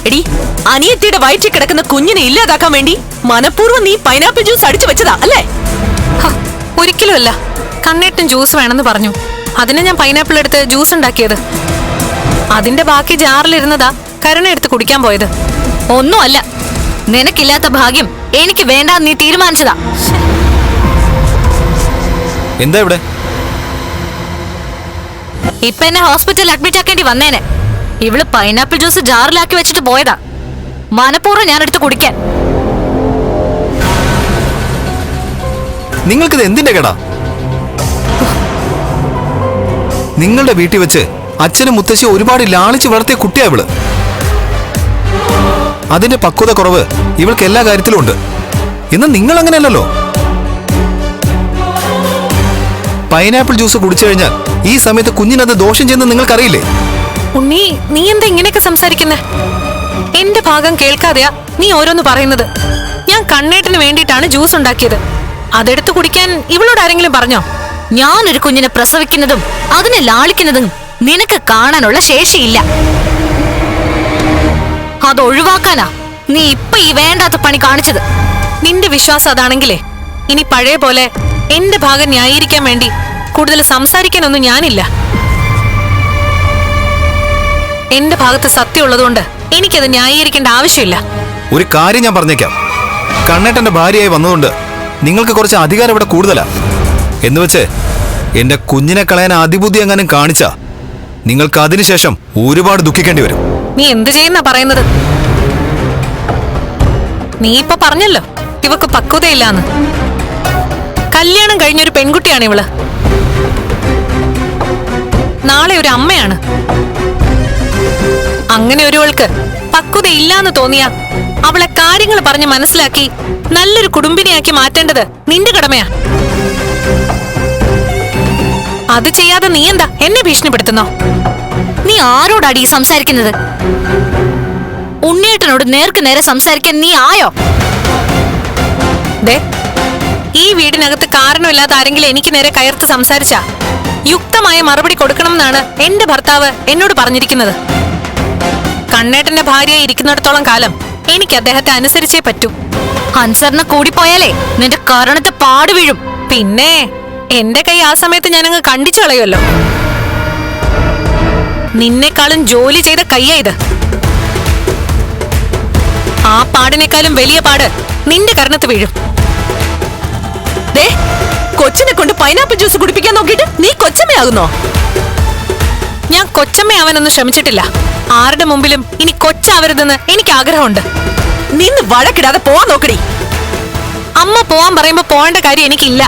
എടി, അനിയത്തിയുടെ വയറ്റിൽ കിടക്കുന്ന കുഞ്ഞിനെ ഇല്ലാതാക്കാൻ വേണ്ടി മനഃപൂർവ്വം നീ പൈനാപ്പിൾ ജ്യൂസ് അടിച്ചു വെച്ചതാ അല്ലേ? ഒരിക്കലും അല്ല. കണ്ണേട്ടൻ ജ്യൂസ് വേണമെന്ന് പറഞ്ഞു. അതിനെ ഞാൻ പൈനാപ്പിൾ എടുത്ത് ജ്യൂസ് ഉണ്ടാക്കിയത്. അതിന്റെ ബാക്കി ജാറിലിരുന്നതാ കരുണ എടുത്ത് കുടിക്കാൻ പോയത്. ഒന്നും അല്ല, നിനക്കില്ലാത്ത ഭാഗ്യം എനിക്ക് വേണ്ടാന്ന് നീ തീരുമാനിച്ചതാ. എന്താ ഇവിടെ? ഇപ്പൊ എന്നെ ഹോസ്പിറ്റലിൽ അഡ്മിറ്റ് ആക്കേണ്ടി വന്നേനെ. ഇവള് പൈനാപ്പിൾ ജ്യൂസ് ജാറിലാക്കി വെച്ചിട്ട് പോയതാ, മനഃപൂർവ്വം ഞാൻ എടുത്ത് കുടിക്കാൻ. നിങ്ങൾക്കിത് എന്തിന്റെ കേടാ? നിങ്ങളുടെ വീട്ടിൽ വെച്ച് അച്ഛനും മുത്തശ്ശി ഒരുപാട് ലാളിച്ച് വളർത്തിയ കുട്ടിയാ ഇവള്. അതിന്റെ പക്വത കുറവ് ഇവൾക്ക് എല്ലാ കാര്യത്തിലും ഉണ്ട്. എന്നാൽ നിങ്ങൾ അങ്ങനെയല്ലല്ലോ. പൈനാപ്പിൾ ജ്യൂസ് കുടിച്ചു കഴിഞ്ഞാൽ ഈ സമയത്ത് കുഞ്ഞിനത് ദോഷം ചെയ്യുന്ന നിങ്ങൾക്കറിയില്ലേ? ഉണ്ണി, നീ എന്താ ഇങ്ങനെയൊക്കെ സംസാരിക്കുന്നേ? എന്റെ ഭാഗം കേൾക്കാതെയാ നീ ഓരോന്ന് പറയുന്നത്. ഞാൻ കണ്ണേട്ടന് വേണ്ടിയിട്ടാണ് ജ്യൂസ് ഉണ്ടാക്കിയത്. അതെടുത്ത് കുടിക്കാൻ ഇവളോട് ആരെങ്കിലും പറഞ്ഞോ? ഞാനൊരു കുഞ്ഞിനെ പ്രസവിക്കുന്നതും അതിനെ ലാളിക്കുന്നതും നിനക്ക് കാണാനുള്ള ശേഷിയില്ല. അതൊഴിവാക്കാനാ നീ ഇപ്പൊ ഈ വേണ്ടാത്ത പണി കാണിച്ചത്. നിന്റെ വിശ്വാസം അതാണെങ്കിലേ ഇനി പഴയ പോലെ എന്റെ ഭാഗം ന്യായീകരിക്കാൻ വേണ്ടി കൂടുതൽ സംസാരിക്കാനൊന്നും ഞാനില്ല. എന്റെ ഭാഗത്ത് സത്യം ഉള്ളതുകൊണ്ട് എനിക്കത് ന്യായീകരിക്കേണ്ട ആവശ്യമില്ല. ഒരു കാര്യം ഞാൻ പറഞ്ഞേക്കാം. കണ്ണേട്ടന്റെ ഭാര്യയായി വന്നതുകൊണ്ട് നിങ്ങൾക്ക് കുറച്ച് അധികാരം ഇവിടെ കൂടുതലാ. എന്നുവെച്ച് എന്റെ കുഞ്ഞിനെ കളയാൻ അതിബുദ്ധി എങ്ങാനും കാണിച്ചാ നിങ്ങൾക്ക് അതിനുശേഷം ഒരുപാട് ദുഃഖിക്കേണ്ടി വരും. നീ എന്ത് ചെയ്യുന്ന പറയുന്നത്? നീ ഇപ്പൊ പറഞ്ഞല്ലോ ഇവക്ക് പക്വതയില്ലാന്ന്. കല്യാണം കഴിഞ്ഞൊരു പെൺകുട്ടിയാണ് ഇവള്. നാളെ ഒരു അമ്മയാണ്. അങ്ങനെ ഒരുവൾക്ക് പക്വതയില്ലാന്ന് തോന്നിയ അവളെ കാര്യങ്ങൾ പറഞ്ഞ് മനസ്സിലാക്കി നല്ലൊരു കുടുംബിനിയാക്കി മാറ്റേണ്ടത് നിന്റെ കടമയാ. അത് ചെയ്യാതെ നീ എന്താ എന്നെ ഭീഷണിപ്പെടുത്തുന്നോ? നീ ആരോടാടി സംസാരിക്കുന്നത്? ഉണ്ണിയേട്ടനോട് നേർക്ക് നേരെ സംസാരിക്കാൻ നീ ആയോ? ദേ, ഈ വീടിനകത്ത് കാരണമില്ലാത്ത ആരെങ്കിലും എനിക്ക് നേരെ കയർത്ത് സംസാരിച്ചാ യുക്തമായ മറുപടി കൊടുക്കണമെന്നാണ് എന്റെ ഭർത്താവ് എന്നോട് പറഞ്ഞിരിക്കുന്നത്. കണ്ണേട്ടന്റെ ഭാര്യയായി ഇരിക്കുന്നിടത്തോളം കാലം എനിക്ക് അദ്ദേഹത്തെ അനുസരിച്ചേ പറ്റൂ. അനുസരണ കൂടിപ്പോയാലേ നിന്റെ കാരണത്തെ പാട് വീഴും. പിന്നെ എന്റെ കൈ ആ സമയത്ത് ഞാനങ്ങ് കണ്ടിച്ചു കളയുമല്ലോ. നിന്നെക്കാളും ജോലി ചെയ്ത കയ്യാ ഇത്. ആ പാടിനേക്കാളും വലിയ പാട് നിന്റെ കരണത്ത് വീഴും. ദേ, കൊച്ചിനെ കൊണ്ട് പൈനാപ്പിൾ ജ്യൂസ് കുടിപ്പിക്കാൻ നോക്കിയിട്ട് നീ കൊച്ചമ്മയാകുന്നോ? ഞാൻ കൊച്ചമ്മയാവാനൊന്നും ശ്രമിച്ചിട്ടില്ല. ആരുടെ മുമ്പിലും ഇനി കൊച്ചാവരുതെന്ന് എനിക്ക് ആഗ്രഹമുണ്ട്. നിന്ന് വഴക്കിടാതെ പോവാൻ നോക്കടി. അമ്മ പോവാൻ പറയുമ്പോ പോവേണ്ട കാര്യം എനിക്കില്ല.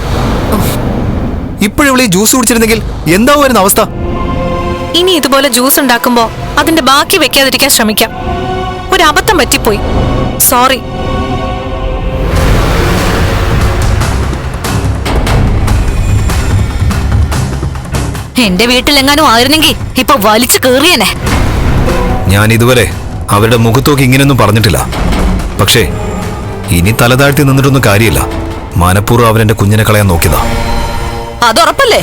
ഇപ്പോഴിവളീ ജ്യൂസ് കുടിച്ചിരുന്നെങ്കിൽ എന്താവുമായിരുന്നു അവസ്ഥ? ഇനി ഇതുപോലെ ജ്യൂസ് ഉണ്ടാക്കുമ്പോ അതിന്റെ ബാക്കി വെക്കാതിരിക്കാൻ ശ്രമിക്കാം. ഒരു അബദ്ധം പറ്റിപ്പോയി, സോറി. എന്റെ വീട്ടിലെങ്ങാനും ആയിരുന്നെങ്കിൽ ഇപ്പൊ വലിച്ചു കേറിയനെ. ഞാൻ ഇതുവരെ അവരുടെ മുഖത്തോക്കി ഇങ്ങനെയൊന്നും പറഞ്ഞിട്ടില്ല. പക്ഷേ ഇനി തലതാഴ്ത്തി നിന്നിട്ടൊന്നും കാര്യമില്ല. മനഃപൂർവ്വം അവരെന്റെ കുഞ്ഞിനെ കളയാൻ നോക്കിയതാ. അതുറപ്പല്ലേ?